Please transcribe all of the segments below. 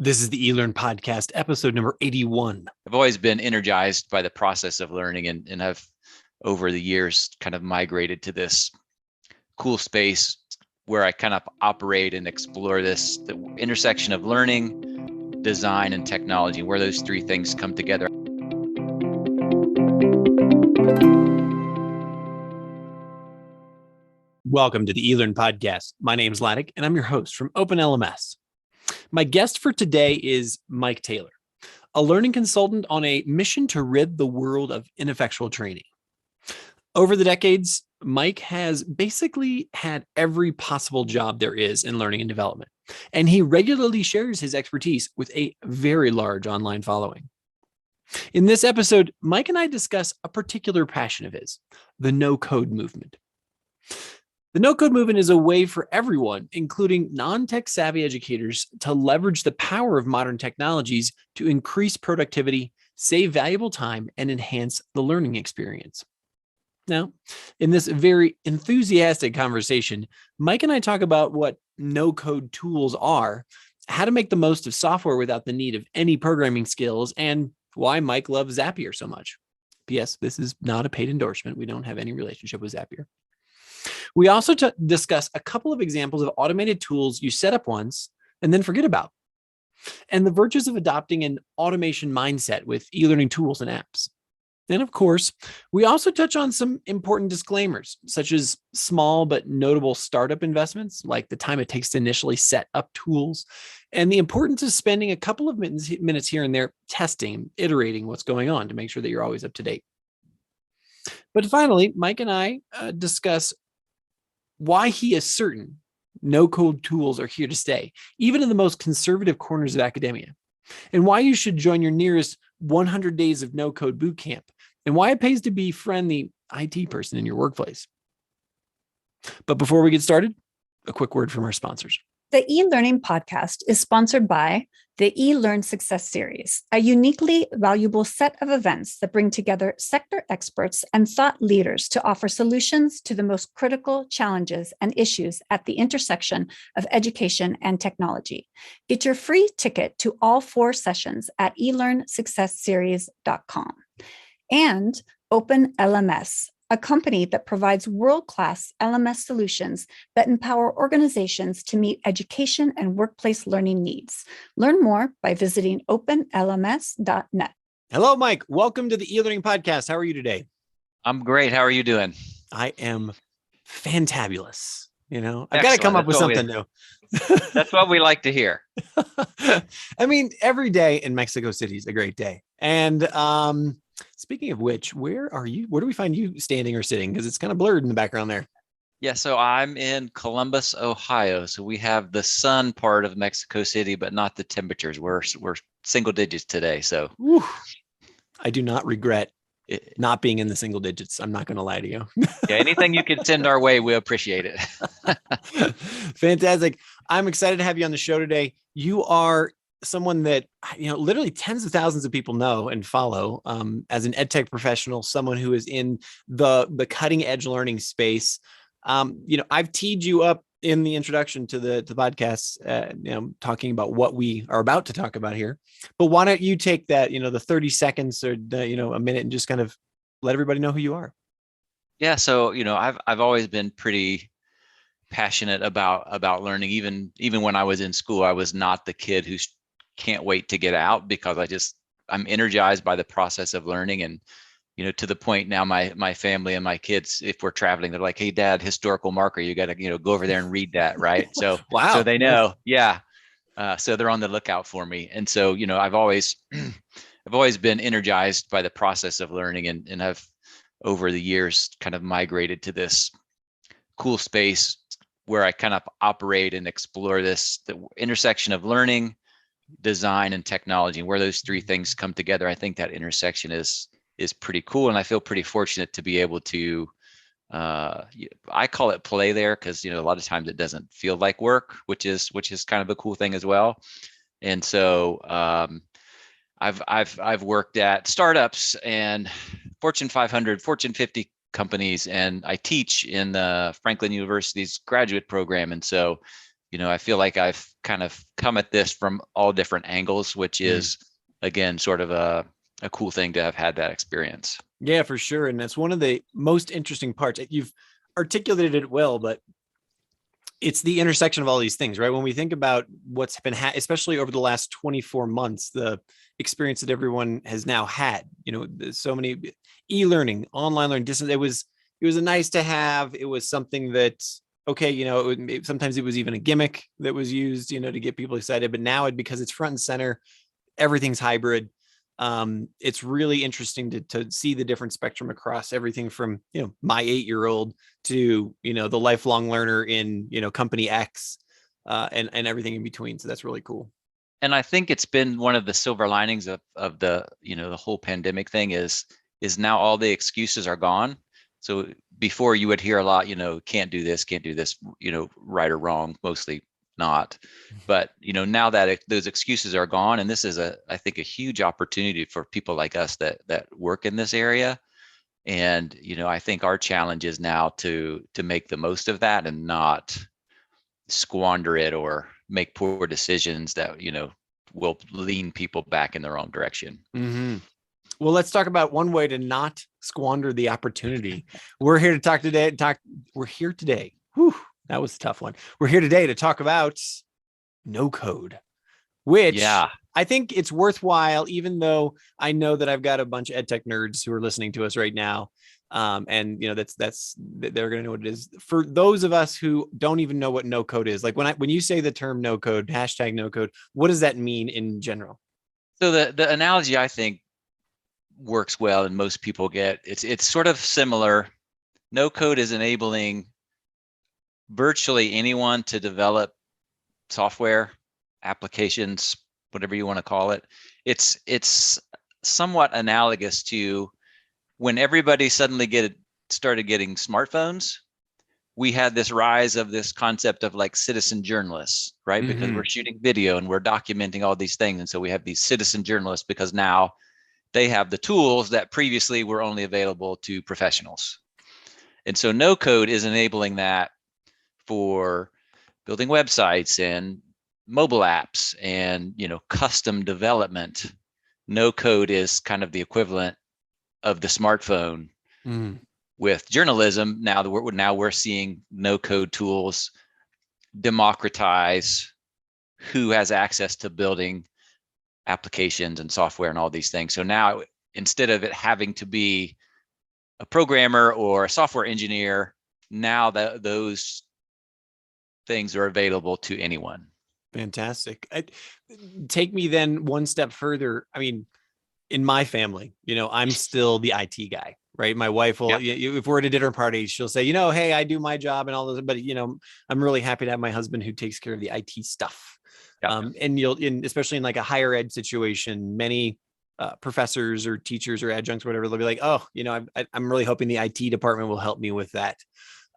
This is the eLearn podcast, episode number 81. I've always been energized by the process of learning and I've over the years kind of migrated to this cool space where I kind of operate and explore the intersection of learning, design, and technology, where those three things come together. Welcome to the eLearn podcast. My name is Laddick, and I'm your host from OpenLMS. My guest for today is Mike Taylor, a learning consultant on a mission to rid the world of ineffectual training. Over the decades, Mike has basically had every possible job there is in learning and development, and he regularly shares his expertise with a very large online following. In this episode, Mike and I discuss a particular passion of his, the NoCode movement. The NoCode movement is a way for everyone, including non-tech savvy educators, to leverage the power of modern technologies to increase productivity, save valuable time, and enhance the learning experience. Now, in this very enthusiastic conversation, Mike and I talk about what no-code tools are, how to make the most of software without the need of any programming skills, and why Mike loves Zapier so much. P.S. This is not a paid endorsement. We don't have any relationship with Zapier. We also discuss a couple of examples of automated tools you set up once and then forget about, and the virtues of adopting an automation mindset with e-learning tools and apps. And of course, we also touch on some important disclaimers, such as small but notable startup investments, like the time it takes to initially set up tools, and the importance of spending a couple of minutes here and there testing, iterating what's going on to make sure that you're always up to date. But finally, Mike and I discuss why he is certain no-code tools are here to stay, even in the most conservative corners of academia, and why you should join your nearest 100 days of no-code boot camp, and why it pays to befriend the IT person in your workplace. But before we get started, a quick word from our sponsors. The eLearning podcast is sponsored by the eLearn Success Series, a uniquely valuable set of events that bring together sector experts and thought leaders to offer solutions to the most critical challenges and issues at the intersection of education and technology. Get your free ticket to all 4 sessions at elearnsuccessseries.com. And OpenLMS, a company that provides world-class LMS solutions that empower organizations to meet education and workplace learning needs. Learn more by visiting openlms.net. Hello, Mike. Welcome to the eLearning podcast. How are you today? I'm great. How are you doing? I am fantabulous. I've got to come up with something new. That's what we like to hear. I mean, every day in Mexico City is a great day. And speaking of which, where are you? Where do we find you standing or sitting? Because it's kind of blurred in the background there. Yeah, so I'm in Columbus, Ohio. So we have the sun part of Mexico City, but not the temperatures. We're single digits today. So Whew. I do not regret not being in the single digits. I'm not going to lie to you. Yeah, anything you can send our way, we appreciate it. Fantastic. I'm excited to have you on the show today. You are someone that, literally tens of thousands of people know and follow as an edtech professional, someone who is in the cutting edge learning space. I've teed you up in the introduction to the podcast, talking about what we are about to talk about here. But why don't you take that, the 30 seconds or a minute and just kind of let everybody know who you are. Yeah. So, I've always been pretty passionate about learning. Even when I was in school, I was not the kid who can't wait to get out, because I'm energized by the process of learning. And to the point now, my family and my kids, if we're traveling, they're like, "Hey, Dad, historical marker, you got to go over there and read that," right? So wow, so they know, yeah. So they're on the lookout for me, and so I've always been energized by the process of learning, and I've over the years kind of migrated to this cool space where I kind of operate and explore the intersection of learning, design, and technology, and where those three things come together. I think that intersection is pretty cool, and I feel pretty fortunate to be able to I call it play there, because a lot of times it doesn't feel like work, which is kind of a cool thing as well. And so I've worked at startups and Fortune 500, Fortune 50 companies, and I teach in the Franklin University's graduate program, and so I feel like I've kind of come at this from all different angles, which is again sort of a cool thing to have had that experience. Yeah, for sure. And that's one of the most interesting parts. You've articulated it well, but it's the intersection of all these things, right? When we think about what's been, especially over the last 24 months, the experience that everyone has now had, there's so many e-learning, online learning, distance. It was a nice to have. It was something that, okay, sometimes it was even a gimmick that was used, to get people excited. But now because it's front and center, everything's hybrid. It's really interesting to see the different spectrum across everything from, my 8-year-old to, the lifelong learner in, company X, and everything in between. So that's really cool. And I think it's been one of the silver linings of the, the whole pandemic thing is now all the excuses are gone. So before you would hear a lot, can't do this, right or wrong, mostly not. But now that those excuses are gone, and this is I think a huge opportunity for people like us that work in this area. And I think our challenge is now to make the most of that and not squander it or make poor decisions that will lean people back in the wrong direction. Mm-hmm. Well, let's talk about one way to not squander the opportunity. We're here to talk today. We're here today. Whew, that was a tough one. We're here today to talk about NoCode, which I think it's worthwhile, even though I know that I've got a bunch of ed tech nerds who are listening to us right now. And they're going to know what it is. For those of us who don't even know what NoCode is, like when you say the term NoCode, hashtag NoCode, what does that mean in general? So the analogy I think works well and most people get, it's sort of similar. NoCode is enabling virtually anyone to develop software, applications, whatever you want to call it. It's somewhat analogous to when everybody suddenly started getting smartphones. We had this rise of this concept of like citizen journalists, right? Mm-hmm. Because we're shooting video and we're documenting all these things. And so we have these citizen journalists because now they have the tools that previously were only available to professionals. And so NoCode is enabling that for building websites and mobile apps and custom development. NoCode is kind of the equivalent of the smartphone. With journalism. Now we're seeing NoCode tools democratize who has access to building applications and software and all these things. So now instead of it having to be a programmer or a software engineer, now those things are available to anyone. Fantastic. Take me then one step further. I mean, in my family, I'm still the IT guy, right? My wife will, if we're at a dinner party, she'll say, hey, I do my job and all those, but I'm really happy to have my husband who takes care of the IT stuff. And especially in like a higher ed situation, many professors or teachers or adjuncts, whatever, they'll be like, oh, I'm really hoping the IT department will help me with that,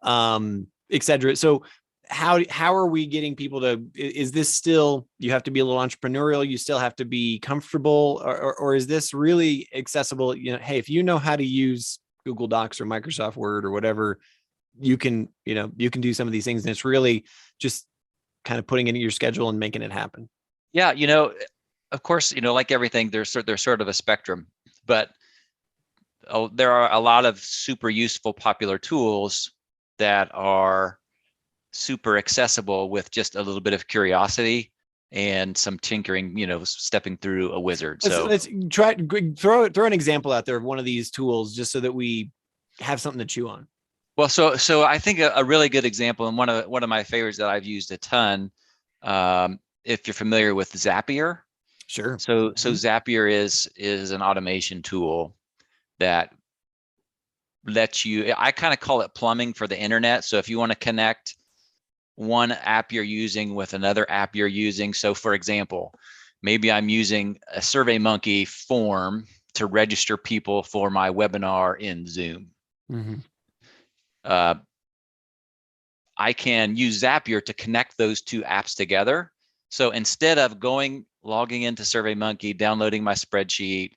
et cetera. So how are we getting people to, is this still, you have to be a little entrepreneurial, you still have to be comfortable, or is this really accessible? Hey, if you know how to use Google Docs or Microsoft Word or whatever, you can do some of these things, and it's really just kind of putting it in your schedule and making it happen. Yeah. Of course, like everything, there's sort of a spectrum, but there are a lot of super useful, popular tools that are super accessible with just a little bit of curiosity and some tinkering, stepping through a wizard. Let's try throw an example out there of one of these tools, just so that we have something to chew on. Well, so I think a really good example, and one of my favorites that I've used a ton, if you're familiar with Zapier. Sure. So Zapier is an automation tool that lets you, I kind of call it plumbing for the internet. So if you want to connect one app you're using with another app you're using. So for example, maybe I'm using a SurveyMonkey form to register people for my webinar in Zoom. Mm-hmm. I can use Zapier to connect those two apps together. So instead of logging into SurveyMonkey, downloading my spreadsheet,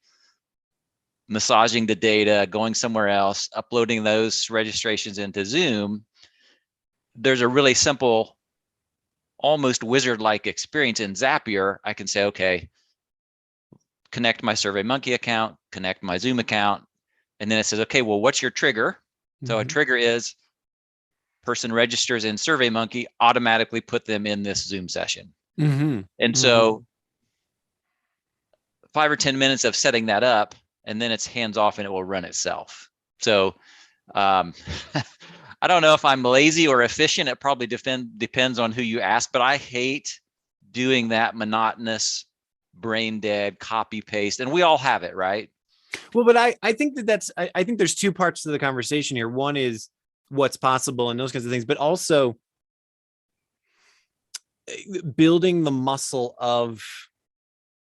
massaging the data, going somewhere else, uploading those registrations into Zoom, there's a really simple almost wizard-like experience in Zapier, I can say, okay, connect my SurveyMonkey account, connect my Zoom account, and then it says, okay, well, what's your trigger? So a trigger is person registers in SurveyMonkey, automatically put them in this Zoom session. And so 5 or 10 minutes of setting that up, and then it's hands off and it will run itself. So I don't know if I'm lazy or efficient. It probably depends on who you ask, but I hate doing that monotonous, brain dead copy paste. And we all have it, right? Well, but I think I think there's two parts to the conversation here. One is what's possible and those kinds of things, but also building the muscle of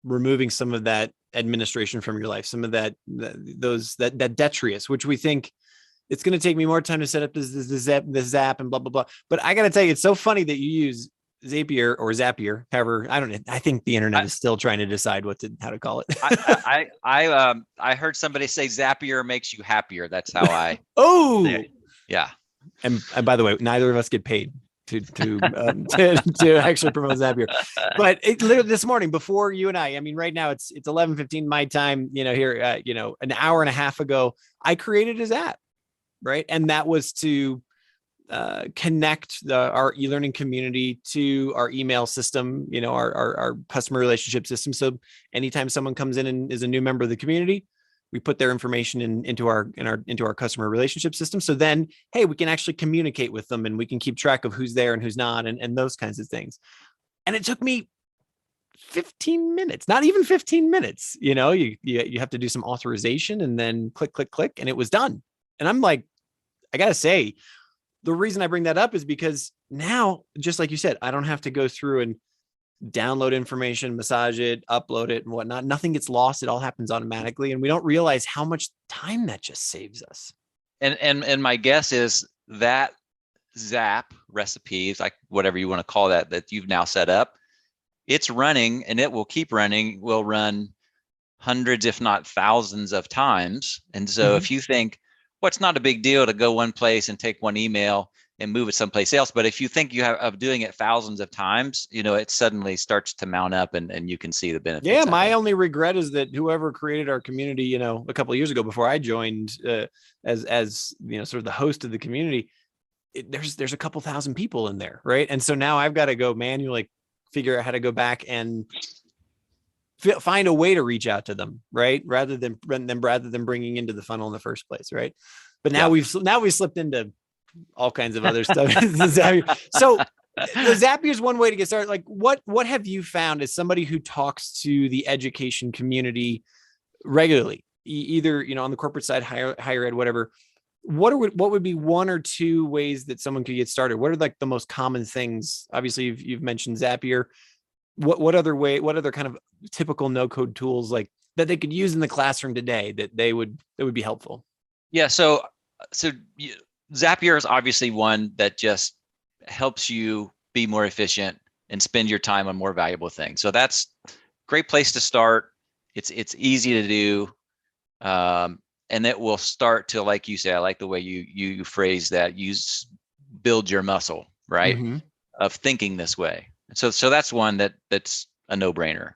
removing some of that administration from your life, some of that detritus, which we think it's going to take me more time to set up this Zap and blah, blah, blah. But I got to tell you, it's so funny that you use Zapier or Zapier, however, I don't know. I think the internet is still trying to decide how to call it. I heard somebody say Zapier makes you happier. That's how I. Yeah. And by the way, neither of us get paid to actually promote Zapier. But literally this morning before you and I mean, right now it's 11:15 my time, here, an hour and a half ago, I created a Zap, right? And that was to connect our e-learning community to our email system, our customer relationship system. So anytime someone comes in and is a new member of the community, we put their information into our customer relationship system. So then, hey, we can actually communicate with them and we can keep track of who's there and who's not and those kinds of things. And it took me 15 minutes, not even 15 minutes. You have to do some authorization and then click, click, click, and it was done. And I'm like, I got to say, the reason I bring that up is because now, just like you said, I don't have to go through and download information, massage it, upload it and whatnot. Nothing gets lost. It all happens automatically. And we don't realize how much time that just saves us. And my guess is that Zap Recipes, like whatever you want to call that you've now set up, it's running and it will keep running, will run hundreds, if not thousands of times. And so if you think, well, it's not a big deal to go one place and take one email and move it someplace else. But if you think you have of doing it thousands of times, it suddenly starts to mount up and you can see the benefits. Yeah. My only regret is that whoever created our community, a couple of years ago before I joined as sort of the host of the community, there's a couple thousand people in there. Right. And so now I've got to go manually figure out how to go back and find a way to reach out to them, right? Rather than bringing into the funnel in the first place, right? But now we've slipped into all kinds of other stuff. So the Zapier is one way to get started. Like, what have you found as somebody who talks to the education community regularly, either on the corporate side, higher ed, whatever? What would be one or two ways that someone could get started? What are like the most common things? Obviously, you've mentioned Zapier. What other kind of typical no-code tools like that they could use in the classroom today that would be helpful? Yeah. So Zapier is obviously one that just helps you be more efficient and spend your time on more valuable things. So that's a great place to start. It's easy to do. And it will start to, like you say, I like the way you phrase that, build your muscle, right? Of thinking this way. So that's one that's a no-brainer.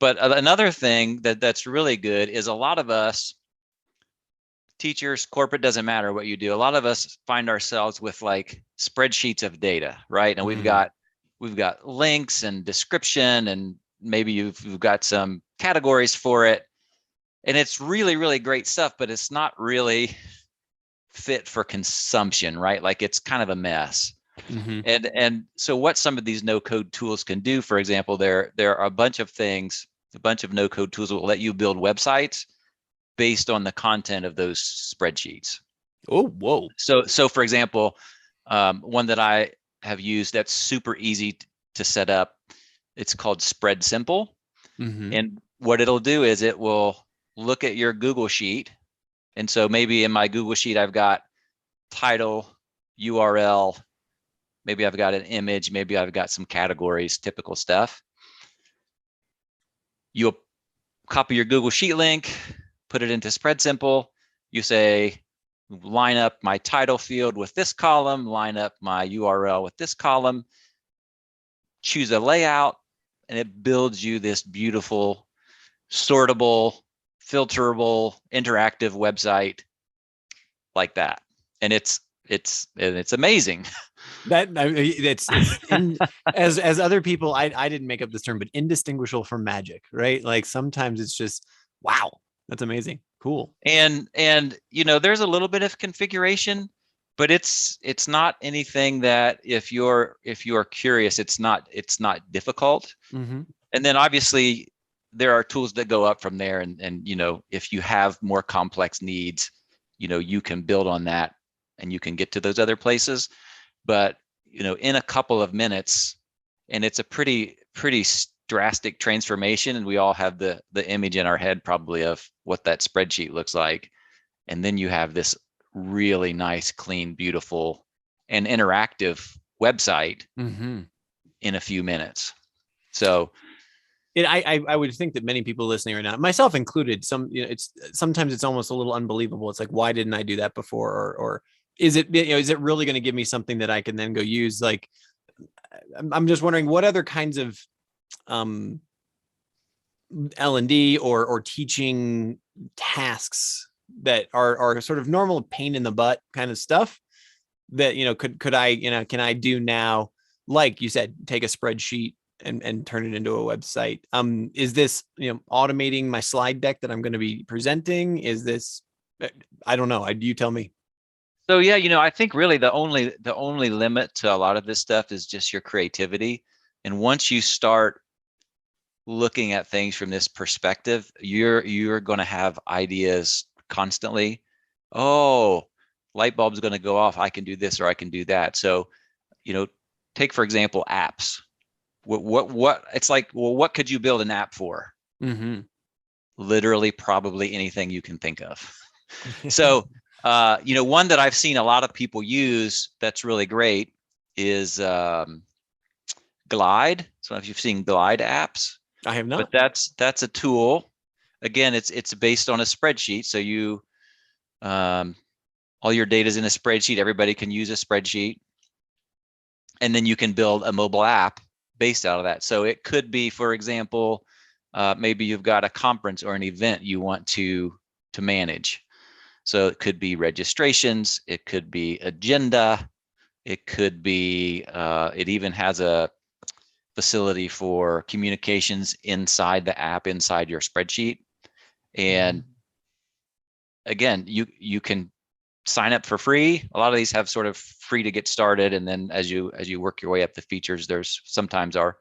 But another thing that's really good is a lot of us, teachers, corporate, doesn't matter what you do, a lot of us find ourselves with like spreadsheets of data, right? And we've got links and description, and maybe you've got some categories for it. And it's really, really great stuff, but it's not really fit for consumption, right? Like it's kind of a mess. And so what some of these no-code tools can do, for example, there are a bunch of things, a bunch of no-code tools that will let you build websites based on the content of those spreadsheets. Oh, whoa. So for example, one that I have used that's super easy to set up, it's called Spread Simple. And what it'll do is it will look at your Google Sheet. And so maybe in my Google Sheet, I've got title, URL, maybe I've got an image, maybe I've got some categories, typical stuff. You'll copy your Google Sheet link, put it into Spread Simple. You say, line up my title field with this column, line up my URL with this column, choose a layout, and it builds you this beautiful, sortable, filterable, interactive website like that. And it's amazing. As other people, I didn't make up this term, but indistinguishable from magic, right? Like sometimes it's just, wow, that's amazing. Cool. And there's a little bit of configuration, but it's not anything that if you're curious, it's not difficult. Mm-hmm. And then obviously there are tools that go up from there. And if you have more complex needs, you can build on that and you can get to those other places. But, in a couple of minutes, and it's a pretty drastic transformation. And we all have the image in our head probably of what that spreadsheet looks like. And then you have this really nice, clean, beautiful, and interactive website in a few minutes. So I would think that many people listening right now, myself included, sometimes it's almost a little unbelievable. It's like, why didn't I do that before? Or is it really going to give me something that I can then go use? Like, I'm just wondering what other kinds of L&D or teaching tasks that are sort of normal pain in the butt kind of stuff that, could I, can I do now? Like you said, take a spreadsheet and turn it into a website. Is this, automating my slide deck that I'm going to be presenting? Is this, I don't know. You tell me. So yeah, I think really the only limit to a lot of this stuff is just your creativity. And once you start looking at things from this perspective, you're going to have ideas constantly. Oh, light bulb's going to go off. I can do this or I can do that. So, take for example apps. What it's like, well, what could you build an app for? Mm-hmm. Literally, probably anything you can think of. So, one that I've seen a lot of people use that's really great is Glide. So if you've seen Glide apps, I have not. But that's a tool. Again, it's based on a spreadsheet. So you, all your data is in a spreadsheet. Everybody can use a spreadsheet, and then you can build a mobile app based out of that. So it could be, for example, maybe you've got a conference or an event you want to manage. So it could be registrations, it could be agenda, it could be, it even has a facility for communications inside the app, inside your spreadsheet. And again, you can sign up for free. A lot of these have sort of free to get started, and then as you work your way up the features, there's sometimes are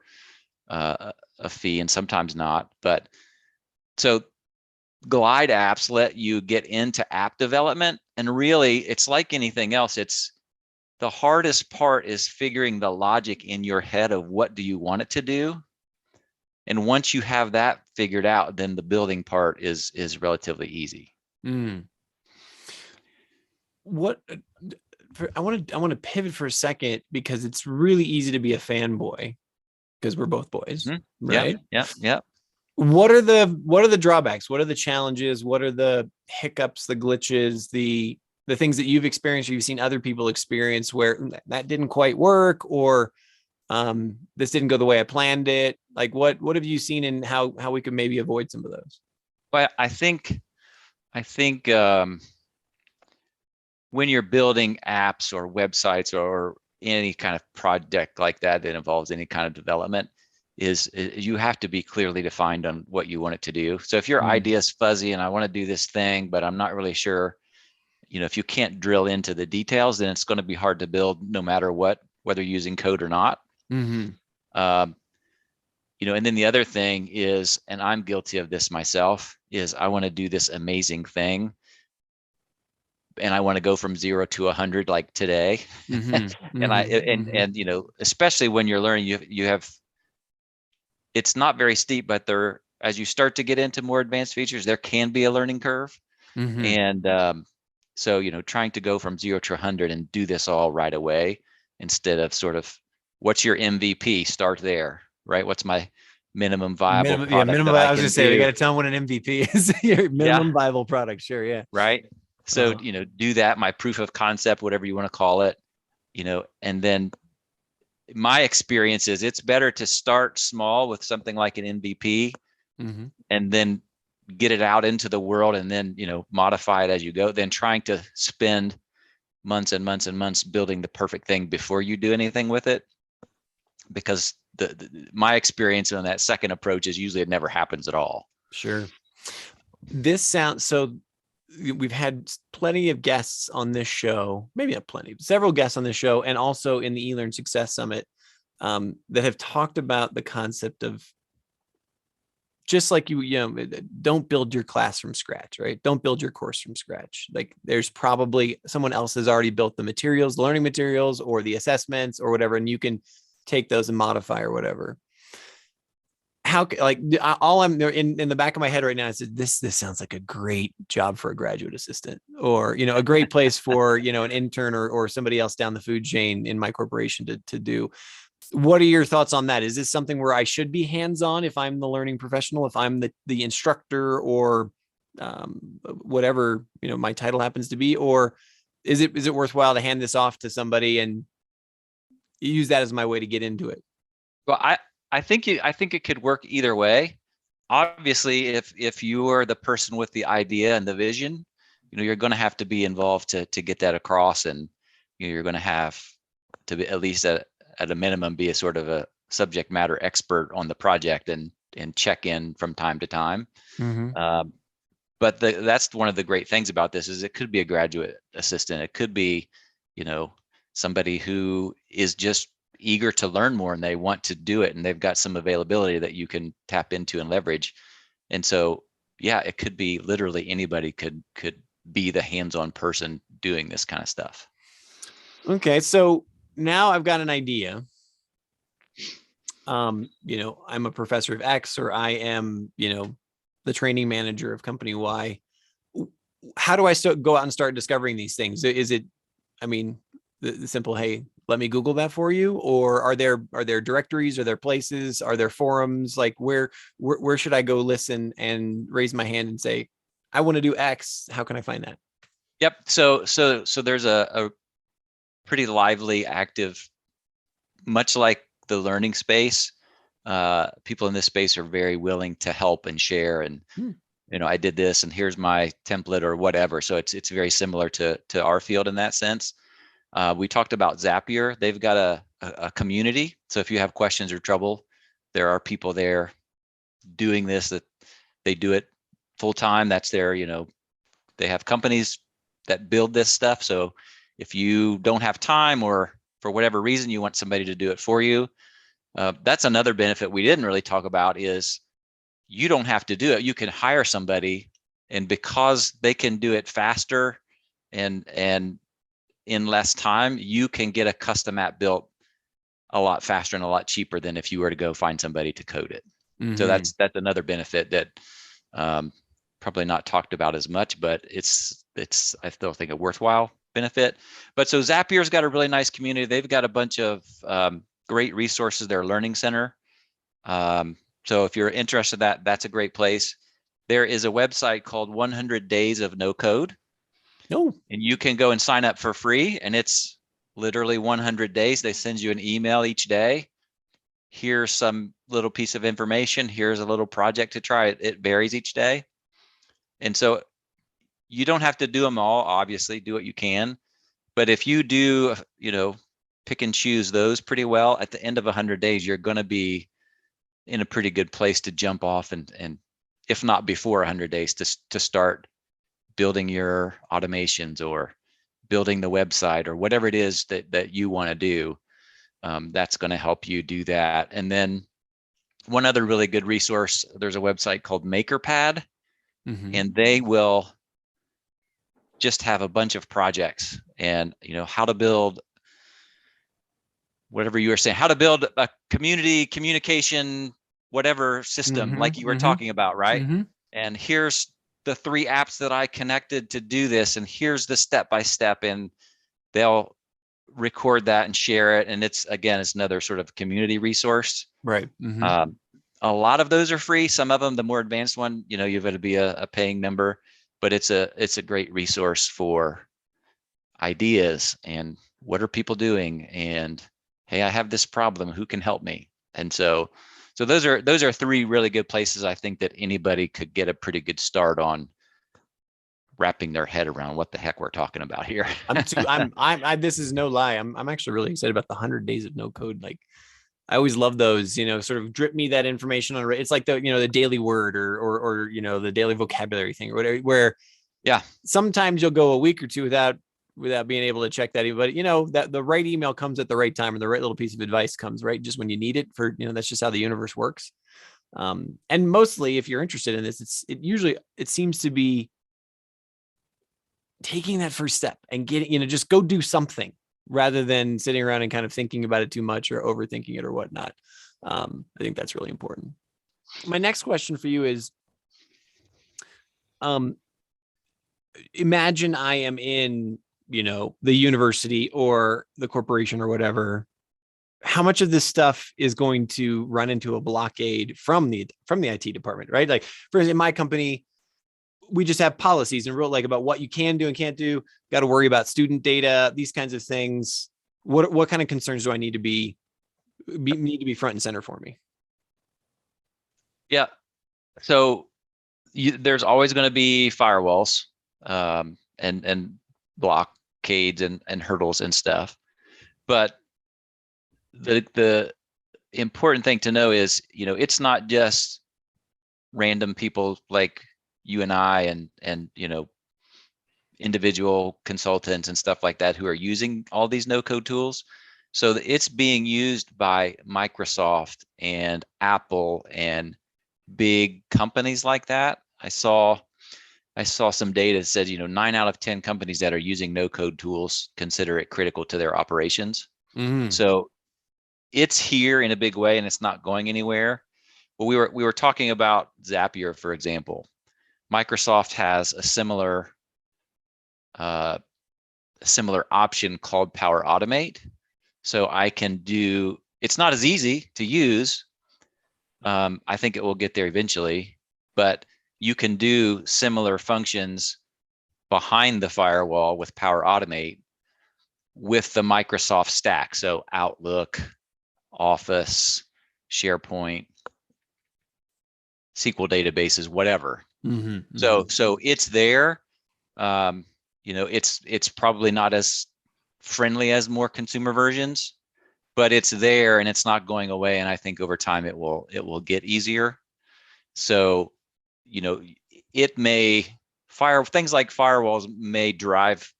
a fee and sometimes not. But so Glide apps let you get into app development, and really it's like anything else. It's the hardest part is figuring the logic in your head of what do you want it to do. And once you have that figured out, then the building part is relatively easy. I want to pivot for a second, because it's really easy to be a fanboy because we're both boys, right? Yeah. What are the drawbacks? What are the challenges? What are the hiccups, the glitches, the things that you've experienced or you've seen other people experience where that didn't quite work, or this didn't go the way I planned it? Like what have you seen, and how we could maybe avoid some of those? Well, I think when you're building apps or websites or any kind of project like that involves any kind of development, is you have to be clearly defined on what you want it to do. So if your idea is fuzzy and I want to do this thing, but I'm not really sure, if you can't drill into the details, then it's going to be hard to build no matter what, whether you're using code or not. And then the other thing is, and I'm guilty of this myself, is I want to do this amazing thing, and I want to go from 0 to 100 like today. And especially when you're learning, you have, it's not very steep, but as you start to get into more advanced features, there can be a learning curve. And so trying to go from 0 to 100 and do this all right away, instead of sort of, what's your MVP? Start there, right? What's my minimum viable product? I was gonna say, we got to tell them what an MVP is. Your minimum viable product. Sure. Yeah. Right. So, do that, my proof of concept, whatever you want to call it, and then my experience is it's better to start small with something like an MVP and then get it out into the world and then, modify it as you go, than trying to spend months and months and months building the perfect thing before you do anything with it. Because my experience on that second approach is usually it never happens at all. Sure. We've had plenty of guests on this show, maybe not plenty, several guests on this show, and also in the eLearn Success Summit that have talked about the concept of just like don't build your class from scratch, right? Don't build your course from scratch. Like there's probably someone else has already built the materials, the learning materials, or the assessments or whatever, and you can take those and modify or whatever. All I'm in the back of my head right now is this sounds like a great job for a graduate assistant, or a great place for an intern or somebody else down the food chain in my corporation to do. What are your thoughts on that? Is this something where I should be hands-on if I'm the learning professional, if I'm the instructor, or whatever my title happens to be, or is it worthwhile to hand this off to somebody and use that as my way to get into it? Well, I think it could work either way. Obviously, if you are the person with the idea and the vision, you're going to have to be involved to get that across, and you're going to have to be, at least at a minimum, be a sort of a subject matter expert on the project and check in from time to time. But that's one of the great things about this is it could be a graduate assistant. It could be, somebody who is just eager to learn more and they want to do it and they've got some availability that you can tap into and leverage. And so, yeah, it could be literally anybody could be the hands-on person doing this kind of stuff. Okay. So now I've got an idea. I'm a professor of X, or I am, the training manager of company Y. How do I go out and start discovering these things? Is it, the simple, hey, let me Google that for you? Or are there directories? Are there places? Are there forums? Like where should I go listen and raise my hand and say, I want to do X. How can I find that? Yep. So there's a pretty lively, active, much like the learning space. People in this space are very willing to help and share. And I did this, and here's my template or whatever. So it's very similar to our field in that sense. We talked about Zapier. They've got a community. So if you have questions or trouble, there are people there doing this, that they do it full time. That's their, they have companies that build this stuff. So if you don't have time, or for whatever reason you want somebody to do it for you, that's another benefit we didn't really talk about, is you don't have to do it. You can hire somebody, and because they can do it faster and in less time, you can get a custom app built a lot faster and a lot cheaper than if you were to go find somebody to code it. So that's another benefit that probably not talked about as much, but it's I still think a worthwhile benefit. But so Zapier's got a really nice community. They've got a bunch of great resources, their learning center. So if you're interested in that's a great place. There is a website called 100 Days of No Code. Oh. And you can go and sign up for free, and it's literally 100 days. They send you an email each day. Here's some little piece of information. Here's a little project to try. It varies each day. And so you don't have to do them all, obviously, do what you can. But if you do, pick and choose those pretty well, at the end of 100 days, you're going to be in a pretty good place to jump off and if not before 100 days, to start building your automations or building the website or whatever it is that you want to do. That's going to help you do that. And then one other really good resource, there's a website called Makerpad, and they will just have a bunch of projects and, how to build whatever you were saying, how to build a communication, whatever system, like you were talking about, right? And here's the 3 apps that I connected to do this, and here's the step-by-step, and they'll record that and share it. And it's another sort of community resource. Right. A lot of those are free. Some of them, the more advanced one, you've got to be a paying member, but it's a great resource for ideas and what are people doing, and hey, I have this problem, who can help me? And so those are three really good places I think that anybody could get a pretty good start on wrapping their head around what the heck we're talking about here. This is no lie. I'm actually really excited about the 100 days of no code. Like, I always love those, sort of drip me that information on, it's like the daily word or the daily vocabulary thing or whatever, where sometimes you'll go a week or two without being able to check that. But that the right email comes at the right time, or the right little piece of advice comes right just when you need it for, that's just how the universe works. And mostly if you're interested in this, it seems to be taking that first step and getting, just go do something rather than sitting around and kind of thinking about it too much or overthinking it or whatnot. I think that's really important. My next question for you is, imagine I am in, the university or the corporation or whatever. How much of this stuff is going to run into a blockade from the IT department, right? Like, for instance, in my company, we just have policies and rule about what you can do and can't do. Got to worry about student data, these kinds of things. What kind of concerns do I need to be front and center for me? Yeah. So there's always going to be firewalls and blockades and hurdles and stuff. But the important thing to know is, it's not just random people like you and I and individual consultants and stuff like that who are using all these no-code tools. So it's being used by Microsoft and Apple and big companies like that. I saw some data that said 9 out of 10 companies that are using no-code tools consider it critical to their operations. Mm-hmm. So it's here in a big way, and it's not going anywhere. But we were talking about Zapier, for example. Microsoft has a similar option called Power Automate. So I can do, it's not as easy to use. I think it will get there eventually, but you can do similar functions behind the firewall with Power Automate with the Microsoft stack. So Outlook, Office, SharePoint, SQL databases, whatever. Mm-hmm. So it's there. It's probably not as friendly as more consumer versions, but it's there and it's not going away. And I think over time it will get easier. So, things like firewalls may drive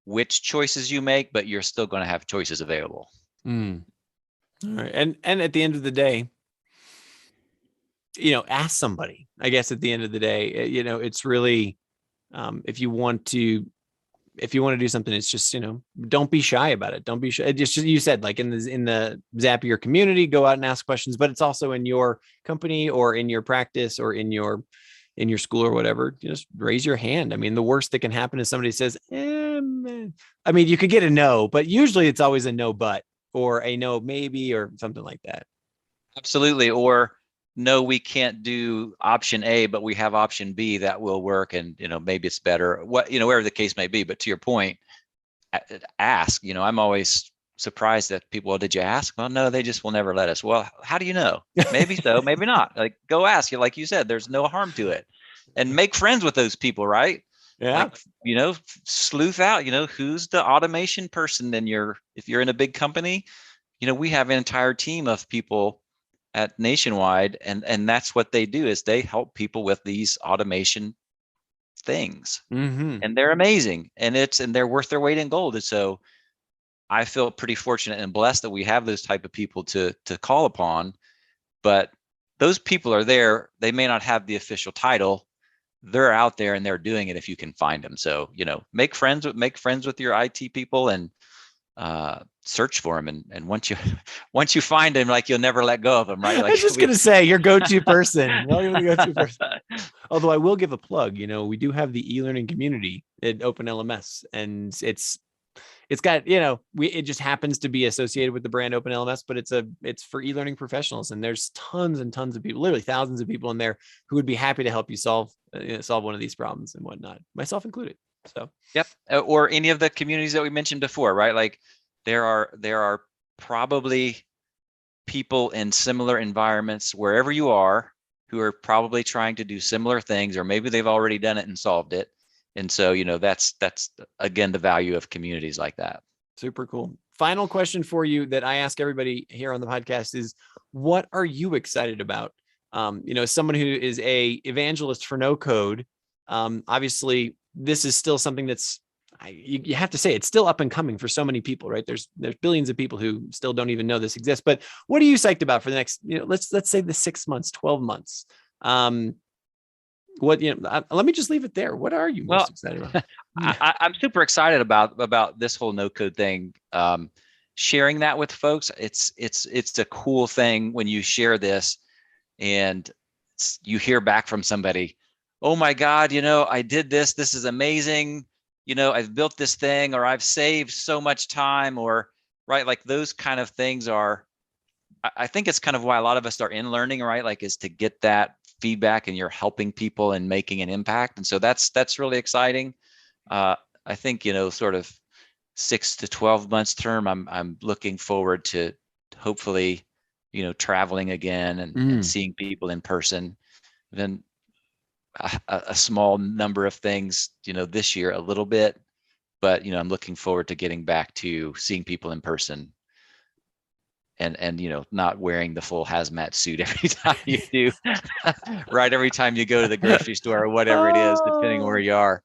which choices you make, but you're still going to have choices available. All right. And at the end of the day, ask somebody. I guess at the end of the day, it's really, if you want to do something, it's just, don't be shy about it. Don't be shy. Just you said, like in the Zapier community, go out and ask questions, but it's also in your company or in your practice or in your school or whatever. Just raise your hand. I mean, the worst that can happen is somebody says, I mean, you could get a no, but usually it's always a no, but, or a no, maybe, or something like that. Absolutely. Or no, we can't do option A, but we have option B that will work. And, maybe it's better, wherever the case may be. But to your point, ask, I'm always surprised that people, well, did you ask? Well, no, they just will never let us. Well, how do you know? Maybe so, maybe not. Like, go ask. Like you said, there's no harm to it. And make friends with those people, right? Yeah. Like, sleuth out, who's the automation person if you're in a big company, we have an entire team of people at Nationwide, and that's what they do, is they help people with these automation things. Mm-hmm. And they're amazing, and they're worth their weight in gold. And so I feel pretty fortunate and blessed that we have those type of people to call upon. But those people are there. They may not have the official title. They're out there and they're doing it if you can find them. So, make friends with your IT people and search for them. And once you find them, like, you'll never let go of them, right? Like, I was just going to say your go-to person. Although I will give a plug, we do have the eLearning community at Open LMS, and it's got, it just happens to be associated with the brand Open LMS, but it's for e-learning professionals. And there's tons and tons of people, literally thousands of people in there who would be happy to help you solve one of these problems and whatnot, myself included. So, yep. Or any of the communities that we mentioned before, right? Like there are probably people in similar environments wherever you are who are probably trying to do similar things, or maybe they've already done it and solved it. And so, that's again the value of communities like that. Super cool. Final question for you that I ask everybody here on the podcast is, what are you excited about? As someone who is a evangelist for NoCode, obviously this is still something that's, you have to say it's still up and coming for so many people, right? There's billions of people who still don't even know this exists. But what are you psyched about for the next, let's say the 6 months, 12 months? Let me just leave it there. What are you most excited about? I'm super excited about this whole NoCode thing. Sharing that with folks, it's a cool thing when you share this and you hear back from somebody, oh my God, I did this. This is amazing. I've built this thing, or I've saved so much time, or right, like those kind of things I think it's kind of why a lot of us are in learning, right? Like, is to get that feedback and you're helping people and making an impact. And so that's really exciting. I think, sort of 6 to 12 months term, I'm looking forward to hopefully, traveling again and seeing people in person. Then a small number of things, this year, a little bit, but, I'm looking forward to getting back to seeing people in person and not wearing the full hazmat suit every time you do, right? Every time you go to the grocery store or whatever it is, depending on where you are.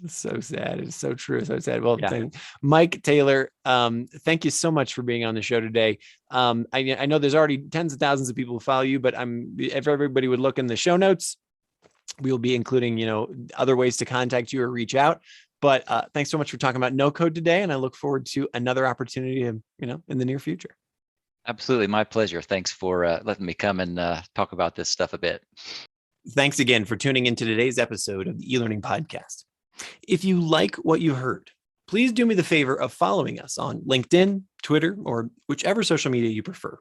So sad. It's so true. So sad. Well, Yeah. Mike Taylor, thank you so much for being on the show today. I know there's already tens of thousands of people who follow you, but if everybody would look in the show notes, we'll be including, other ways to contact you or reach out. But thanks so much for talking about NoCode today. And I look forward to another opportunity, in the near future. Absolutely. My pleasure. Thanks for letting me come and talk about this stuff a bit. Thanks again for tuning into today's episode of the eLearning Podcast. If you like what you heard, please do me the favor of following us on LinkedIn, Twitter, or whichever social media you prefer.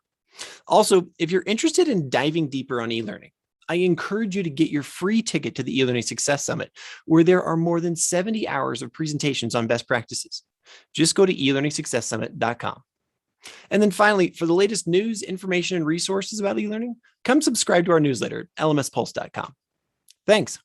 Also, if you're interested in diving deeper on e-learning, I encourage you to get your free ticket to the eLearning Success Summit, where there are more than 70 hours of presentations on best practices. Just go to elearningsuccesssummit.com. And then finally, for the latest news, information, and resources about e-learning, come subscribe to our newsletter at lmspulse.com. Thanks.